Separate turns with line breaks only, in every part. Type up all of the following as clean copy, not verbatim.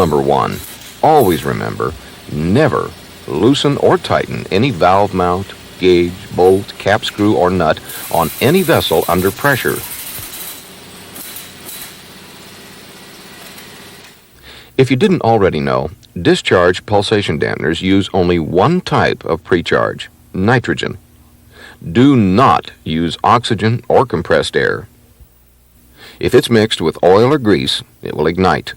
Number 1. Always remember, never loosen or tighten any valve mount, gauge, bolt, cap screw, or nut on any vessel under pressure. If you didn't already know, discharge pulsation dampeners use only one type of precharge, nitrogen. Do not use oxygen or compressed air. If it's mixed with oil or grease, it will ignite.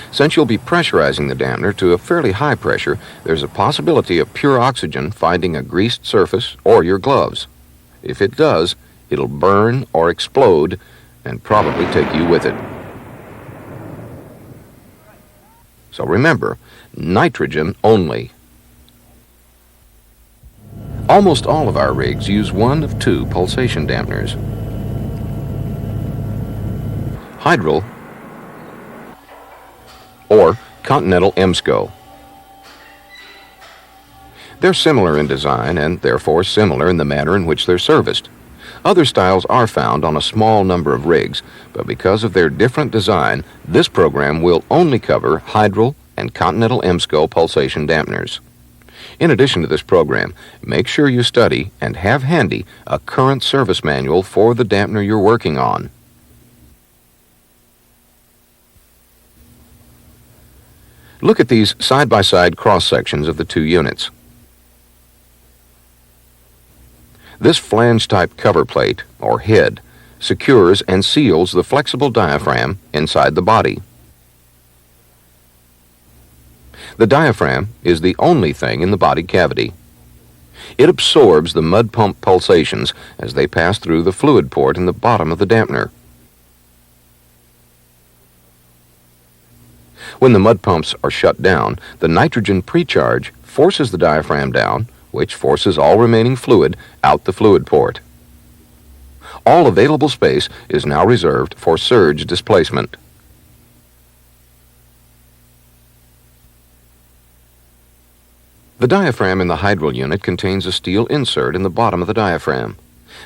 Since you'll be pressurizing the dampener to a fairly high pressure, there's a possibility of pure oxygen finding a greased surface or your gloves. If it does, it'll burn or explode and probably take you with it. So remember, nitrogen only. Almost all of our rigs use one of two pulsation dampeners, Hydral or Continental EMSCO. They're similar in design and therefore similar in the manner in which they're serviced. Other styles are found on a small number of rigs, but because of their different design, this program will only cover Hydral and Continental EMSCO pulsation dampeners. In addition to this program, make sure you study and have handy a current service manual for the dampener you're working on. Look at these side-by-side cross-sections of the two units. This flange-type cover plate, or head, secures and seals the flexible diaphragm inside the body. The diaphragm is the only thing in the body cavity. It absorbs the mud pump pulsations as they pass through the fluid port in the bottom of the dampener. When the mud pumps are shut down, the nitrogen precharge forces the diaphragm down, which forces all remaining fluid out the fluid port. All available space is now reserved for surge displacement. The diaphragm in the Hydral unit contains a steel insert in the bottom of the diaphragm.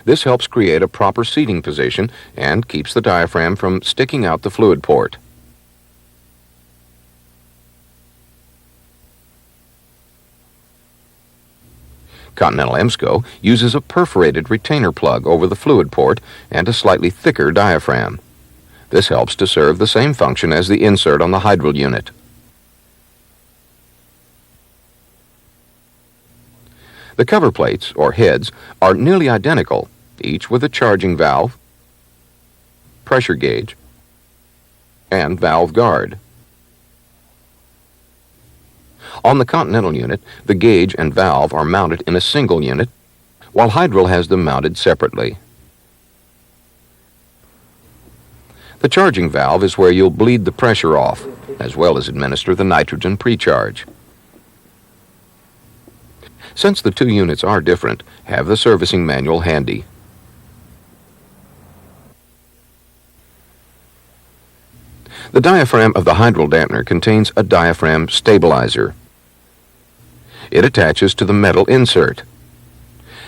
This helps create a proper seating position and keeps the diaphragm from sticking out the fluid port. Continental EMSCO uses a perforated retainer plug over the fluid port and a slightly thicker diaphragm. This helps to serve the same function as the insert on the Hydral unit. The cover plates, or heads, are nearly identical, each with a charging valve, pressure gauge, and valve guard. On the Continental unit, the gauge and valve are mounted in a single unit, while Hydral has them mounted separately. The charging valve is where you'll bleed the pressure off, as well as administer the nitrogen precharge. Since the two units are different, have the servicing manual handy. The diaphragm of the Hydral dampener contains a diaphragm stabilizer. It attaches to the metal insert.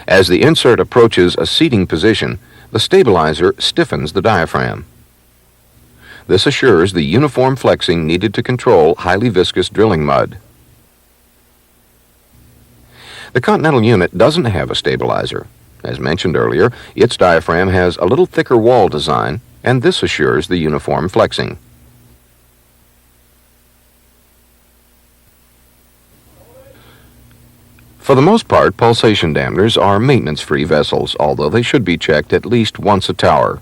As the insert approaches a seating position, the stabilizer stiffens the diaphragm. This assures the uniform flexing needed to control highly viscous drilling mud. The Continental unit doesn't have a stabilizer. As mentioned earlier, its diaphragm has a little thicker wall design, and this assures the uniform flexing. For the most part, pulsation dampeners are maintenance-free vessels, although they should be checked at least once a tower.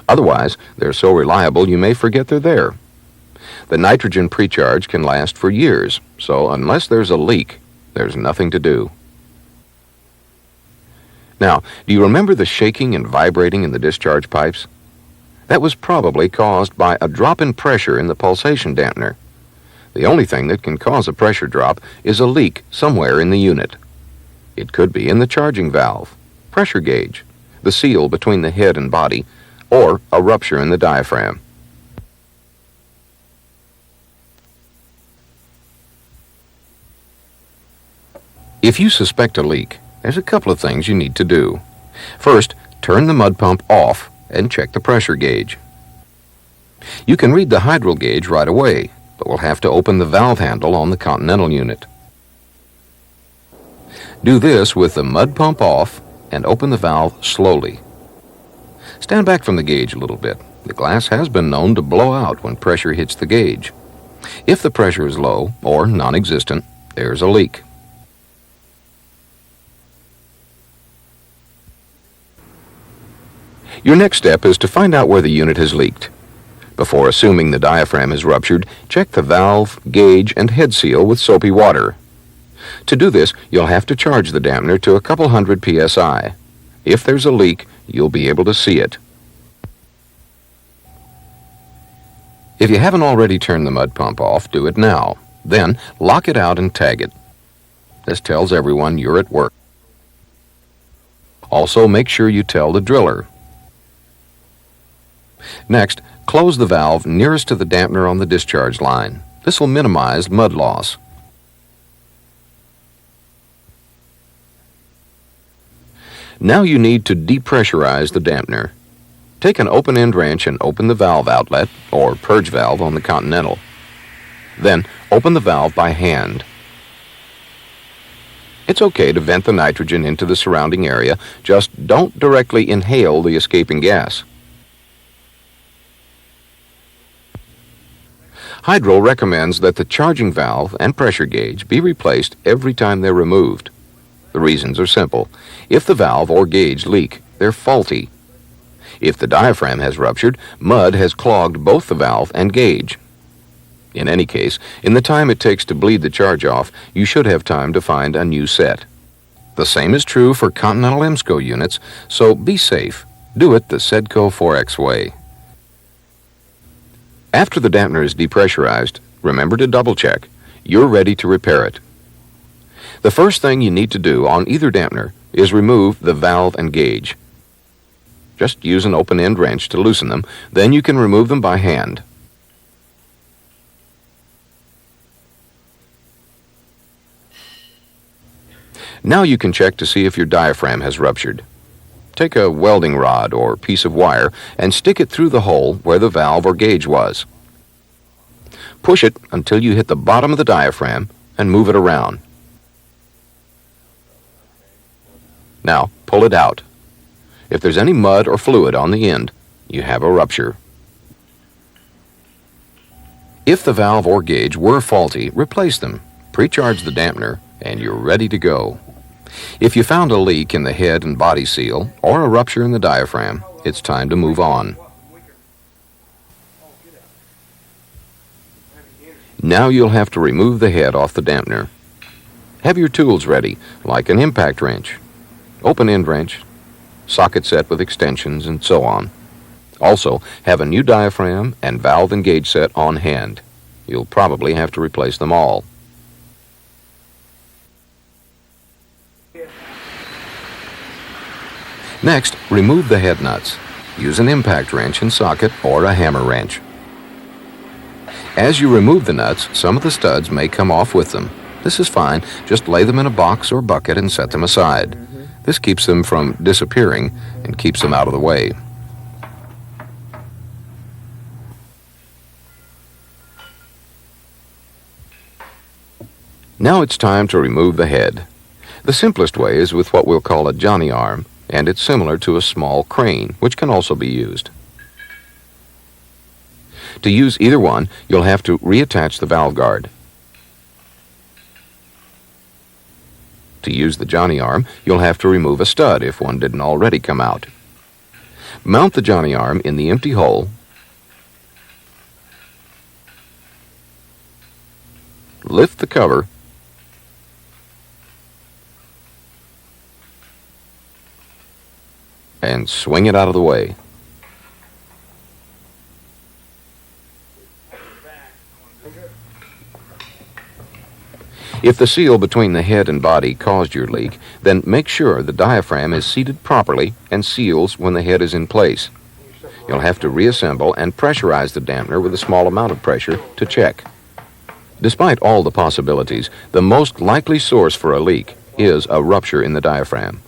Otherwise, they're so reliable you may forget they're there. The nitrogen precharge can last for years, so unless there's a leak, there's nothing to do. Now, do you remember the shaking and vibrating in the discharge pipes? That was probably caused by a drop in pressure in the pulsation dampener. The only thing that can cause a pressure drop is a leak somewhere in the unit. It could be in the charging valve, pressure gauge, the seal between the head and body, or a rupture in the diaphragm. If you suspect a leak, there's a couple of things you need to do. First, turn the mud pump off and check the pressure gauge. You can read the hydral gauge right away, but we'll have to open the valve handle on the Continental unit. Do this with the mud pump off and open the valve slowly. Stand back from the gauge a little bit. The glass has been known to blow out when pressure hits the gauge. If the pressure is low or non-existent, there's a leak. Your next step is to find out where the unit has leaked. Before assuming the diaphragm is ruptured, check the valve, gauge, and head seal with soapy water. To do this, you'll have to charge the dampener to a couple hundred psi. If there's a leak, you'll be able to see it. If you haven't already turned the mud pump off, do it now. Then, lock it out and tag it. This tells everyone you're at work. Also, make sure you tell the driller. Next, close the valve nearest to the dampener on the discharge line. This will minimize mud loss. Now you need to depressurize the dampener. Take an open-end wrench and open the valve outlet, or purge valve, on the Continental. Then, open the valve by hand. It's okay to vent the nitrogen into the surrounding area, just don't directly inhale the escaping gas. Hydro recommends that the charging valve and pressure gauge be replaced every time they're removed. The reasons are simple. If the valve or gauge leak, they're faulty. If the diaphragm has ruptured, mud has clogged both the valve and gauge. In any case, in the time it takes to bleed the charge off, you should have time to find a new set. The same is true for Continental EMSCO units, so be safe. Do it the Sedco 4X way. After the dampener is depressurized, remember to double check. You're ready to repair it. The first thing you need to do on either dampener is remove the valve and gauge. Just use an open-end wrench to loosen them, then you can remove them by hand. Now you can check to see if your diaphragm has ruptured. Take a welding rod or piece of wire and stick it through the hole where the valve or gauge was. Push it until you hit the bottom of the diaphragm and move it around. Now, pull it out. If there's any mud or fluid on the end, you have a rupture. If the valve or gauge were faulty, replace them. Pre-charge the dampener, and you're ready to go. If you found a leak in the head and body seal, or a rupture in the diaphragm, it's time to move on. Now you'll have to remove the head off the dampener. Have your tools ready, like an impact wrench, open-end wrench, socket set with extensions, and so on. Also, have a new diaphragm and valve and gauge set on hand. You'll probably have to replace them all. Next, remove the head nuts. Use an impact wrench and socket or a hammer wrench. As you remove the nuts, some of the studs may come off with them. This is fine. Just lay them in a box or bucket and set them aside. This keeps them from disappearing and keeps them out of the way. Now it's time to remove the head. The simplest way is with what we'll call a Johnny arm, and it's similar to a small crane, which can also be used. To use either one, you'll have to reattach the valve guard. To use the Johnny arm, you'll have to remove a stud if one didn't already come out. Mount the Johnny arm in the empty hole. Lift the cover. And swing it out of the way. If the seal between the head and body caused your leak, then make sure the diaphragm is seated properly and seals when the head is in place. You'll have to reassemble and pressurize the dampener with a small amount of pressure to check. Despite all the possibilities, the most likely source for a leak is a rupture in the diaphragm.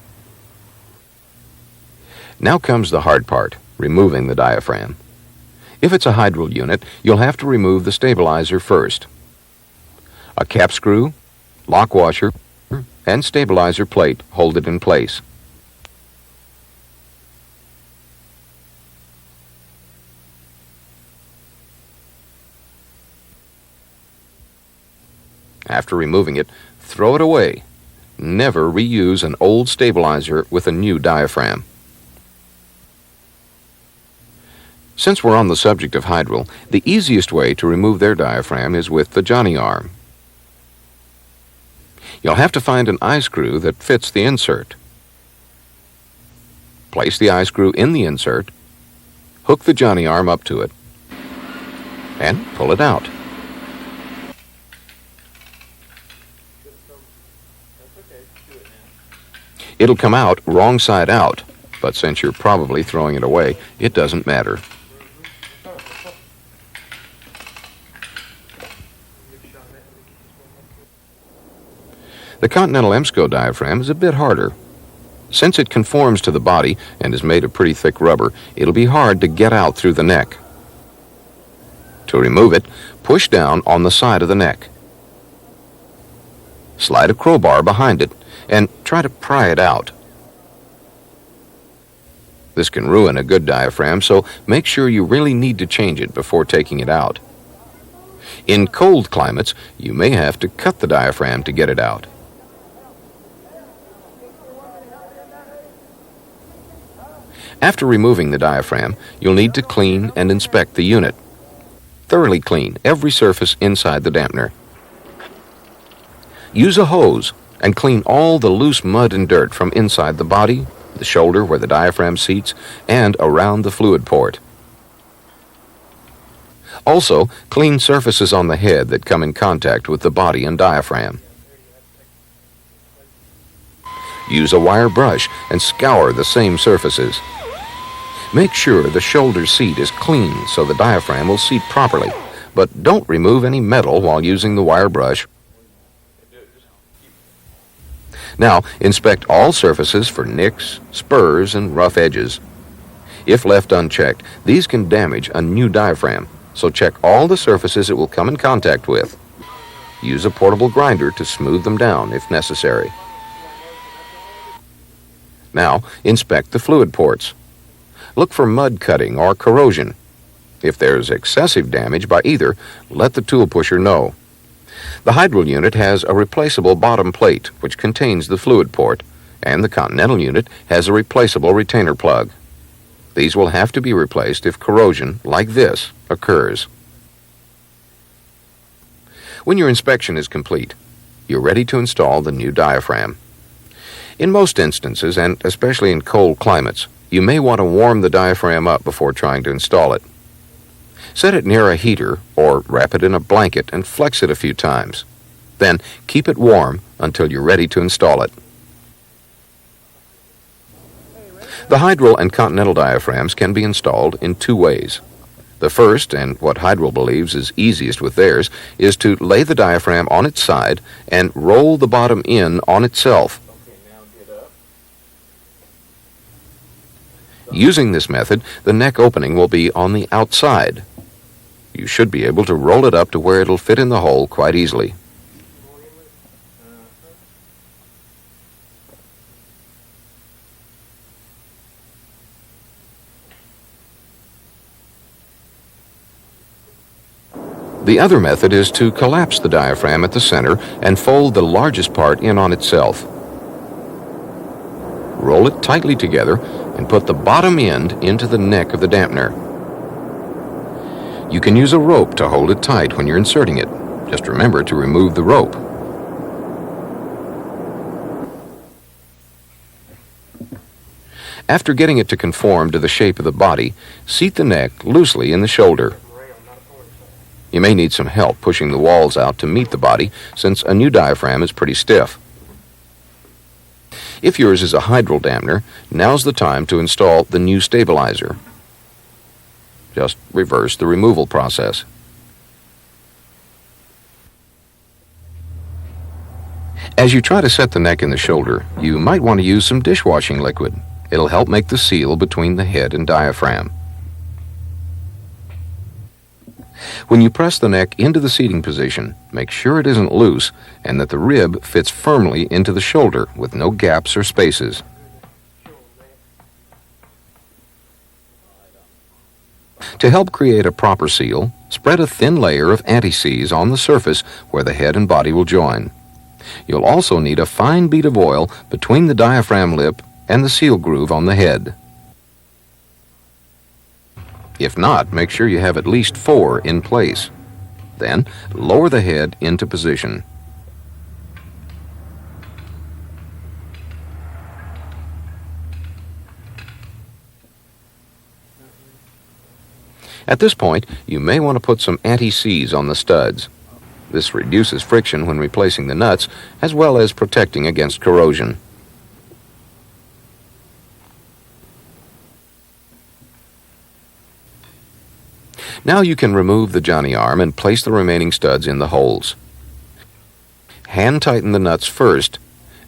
Now comes the hard part, removing the diaphragm. If it's a hydral unit, you'll have to remove the stabilizer first. A cap screw, lock washer, and stabilizer plate hold it in place. After removing it, throw it away. Never reuse an old stabilizer with a new diaphragm. Since we're on the subject of hydral, the easiest way to remove their diaphragm is with the Johnny arm. You'll have to find an eye screw that fits the insert. Place the eye screw in the insert, hook the Johnny arm up to it, and pull it out. It'll come out wrong side out, but since you're probably throwing it away, it doesn't matter. The Continental EMSCO diaphragm is a bit harder. Since it conforms to the body and is made of pretty thick rubber, it'll be hard to get out through the neck. To remove it, push down on the side of the neck. Slide a crowbar behind it and try to pry it out. This can ruin a good diaphragm, so make sure you really need to change it before taking it out. In cold climates, you may have to cut the diaphragm to get it out. After removing the diaphragm, you'll need to clean and inspect the unit. Thoroughly clean every surface inside the dampener. Use a hose and clean all the loose mud and dirt from inside the body, the shoulder where the diaphragm seats, and around the fluid port. Also, clean surfaces on the head that come in contact with the body and diaphragm. Use a wire brush and scour the same surfaces. Make sure the shoulder seat is clean so the diaphragm will seat properly, but don't remove any metal while using the wire brush. Now, inspect all surfaces for nicks, spurs, and rough edges. If left unchecked, these can damage a new diaphragm, so check all the surfaces it will come in contact with. Use a portable grinder to smooth them down if necessary. Now, inspect the fluid ports. Look for mud cutting or corrosion. If there's excessive damage by either, let the tool pusher know. The hydral unit has a replaceable bottom plate which contains the fluid port, and the Continental unit has a replaceable retainer plug. These will have to be replaced if corrosion, like this, occurs. When your inspection is complete, you're ready to install the new diaphragm. In most instances, and especially in cold climates, you may want to warm the diaphragm up before trying to install it. Set it near a heater or wrap it in a blanket and flex it a few times. Then keep it warm until you're ready to install it. The hydral and Continental diaphragms can be installed in two ways. The first, and what hydral believes is easiest with theirs, is to lay the diaphragm on its side and roll the bottom in on itself. Using this method, the neck opening will be on the outside. You should be able to roll it up to where it'll fit in the hole quite easily. The other method is to collapse the diaphragm at the center and fold the largest part in on itself. Roll it tightly together and put the bottom end into the neck of the dampener. You can use a rope to hold it tight when you're inserting it. Just remember to remove the rope. After getting it to conform to the shape of the body, seat the neck loosely in the shoulder. You may need some help pushing the walls out to meet the body, since a new diaphragm is pretty stiff. If yours is a hydral dampener, now's the time to install the new stabilizer. Just reverse the removal process. As you try to set the neck in the shoulder, you might want to use some dishwashing liquid. It'll help make the seal between the head and diaphragm. When you press the neck into the seating position, make sure it isn't loose and that the rib fits firmly into the shoulder with no gaps or spaces. To help create a proper seal, spread a thin layer of anti-seize on the surface where the head and body will join. You'll also need a fine bead of oil between the diaphragm lip and the seal groove on the head. If not, make sure you have at least 4 in place. Then, lower the head into position. At this point, you may want to put some anti-seize on the studs. This reduces friction when replacing the nuts, as well as protecting against corrosion. Now you can remove the johnny arm and place the remaining studs in the holes. Hand tighten the nuts first,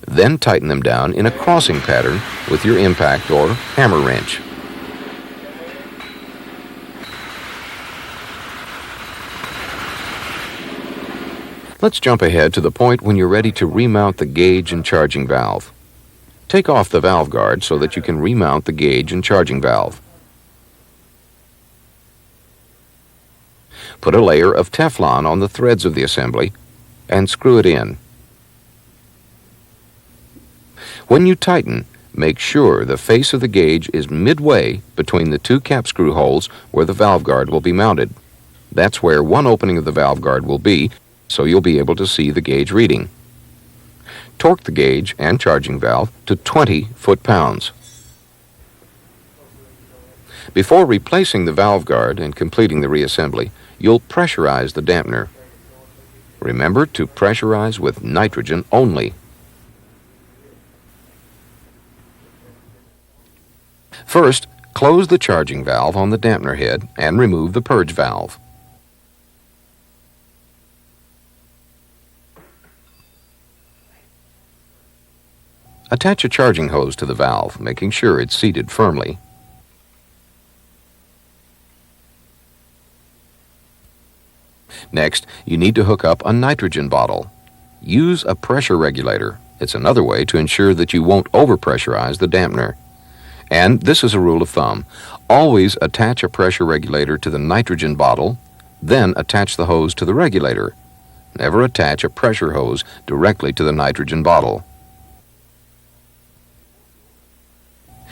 then tighten them down in a crossing pattern with your impact or hammer wrench. Let's jump ahead to the point when you're ready to remount the gauge and charging valve. Take off the valve guard so that you can remount the gauge and charging valve. Put a layer of Teflon on the threads of the assembly and screw it in. When you tighten, make sure the face of the gauge is midway between the 2 cap screw holes where the valve guard will be mounted. That's where one opening of the valve guard will be, so you'll be able to see the gauge reading. Torque the gauge and charging valve to 20 foot-pounds. Before replacing the valve guard and completing the reassembly, you'll pressurize the dampener. Remember to pressurize with nitrogen only. First, close the charging valve on the dampener head and remove the purge valve. Attach a charging hose to the valve, making sure it's seated firmly. Next, you need to hook up a nitrogen bottle. Use a pressure regulator. It's another way to ensure that you won't overpressurize the dampener. And this is a rule of thumb. Always attach a pressure regulator to the nitrogen bottle, then attach the hose to the regulator. Never attach a pressure hose directly to the nitrogen bottle.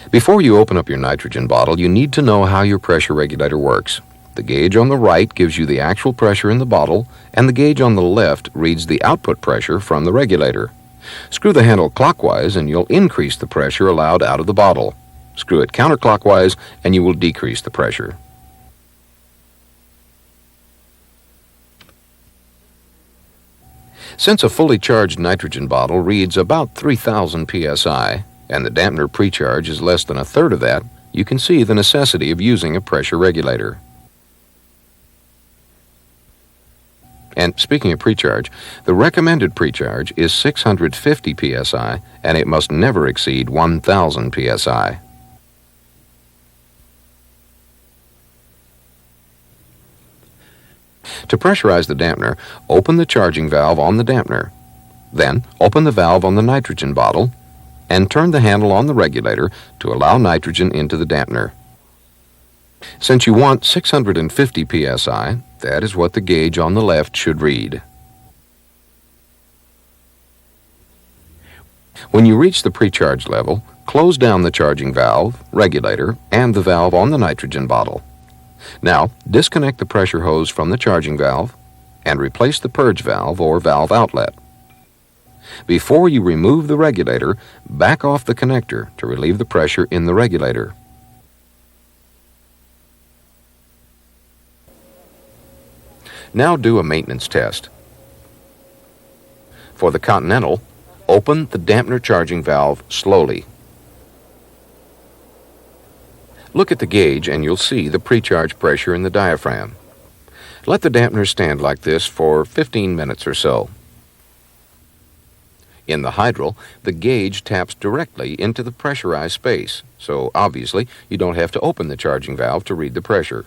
Before you open up your nitrogen bottle, you need to know how your pressure regulator works. The gauge on the right gives you the actual pressure in the bottle, and the gauge on the left reads the output pressure from the regulator. Screw the handle clockwise and you'll increase the pressure allowed out of the bottle. Screw it counterclockwise and you will decrease the pressure. Since a fully charged nitrogen bottle reads about 3,000 psi, and the dampener precharge is less than a third of that, you can see the necessity of using a pressure regulator. And speaking of precharge, the recommended precharge is 650 psi, and it must never exceed 1,000 psi. To pressurize the dampener, open the charging valve on the dampener. Then, open the valve on the nitrogen bottle and turn the handle on the regulator to allow nitrogen into the dampener. Since you want 650 psi, that is what the gauge on the left should read. When you reach the precharge level, close down the charging valve, regulator, and the valve on the nitrogen bottle. Now, disconnect the pressure hose from the charging valve and replace the purge valve or valve outlet. Before you remove the regulator, back off the connector to relieve the pressure in the regulator. Now do a maintenance test. For the Continental, open the dampener charging valve slowly. Look at the gauge and you'll see the precharge pressure in the diaphragm. Let the dampener stand like this for 15 minutes or so. In the Hydral, the gauge taps directly into the pressurized space, so obviously you don't have to open the charging valve to read the pressure.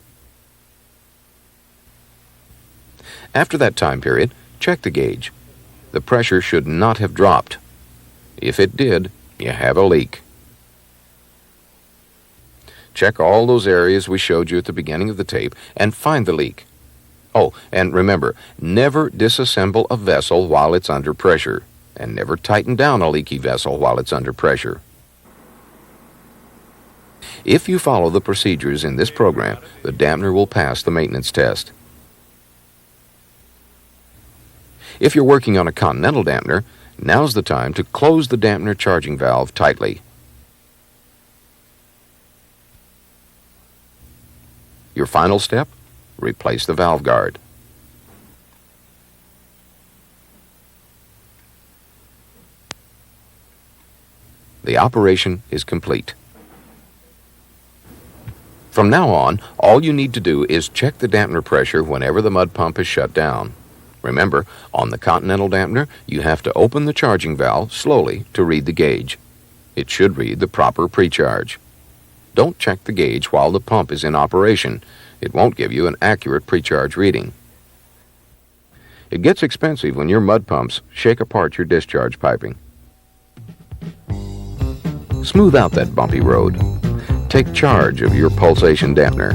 After that time period, check the gauge. The pressure should not have dropped. If it did, you have a leak. Check all those areas we showed you at the beginning of the tape and find the leak. Oh, and remember, never disassemble a vessel while it's under pressure, and never tighten down a leaky vessel while it's under pressure. If you follow the procedures in this program, the dampener will pass the maintenance test. If you're working on a continental dampener, now's the time to close the dampener charging valve tightly. Your final step? Replace the valve guard. The operation is complete. From now on, all you need to do is check the dampener pressure whenever the mud pump is shut down. Remember, on the continental dampener, you have to open the charging valve slowly to read the gauge. It should read the proper precharge. Don't check the gauge while the pump is in operation. It won't give you an accurate precharge reading. It gets expensive when your mud pumps shake apart your discharge piping. Smooth out that bumpy road. Take charge of your pulsation dampener.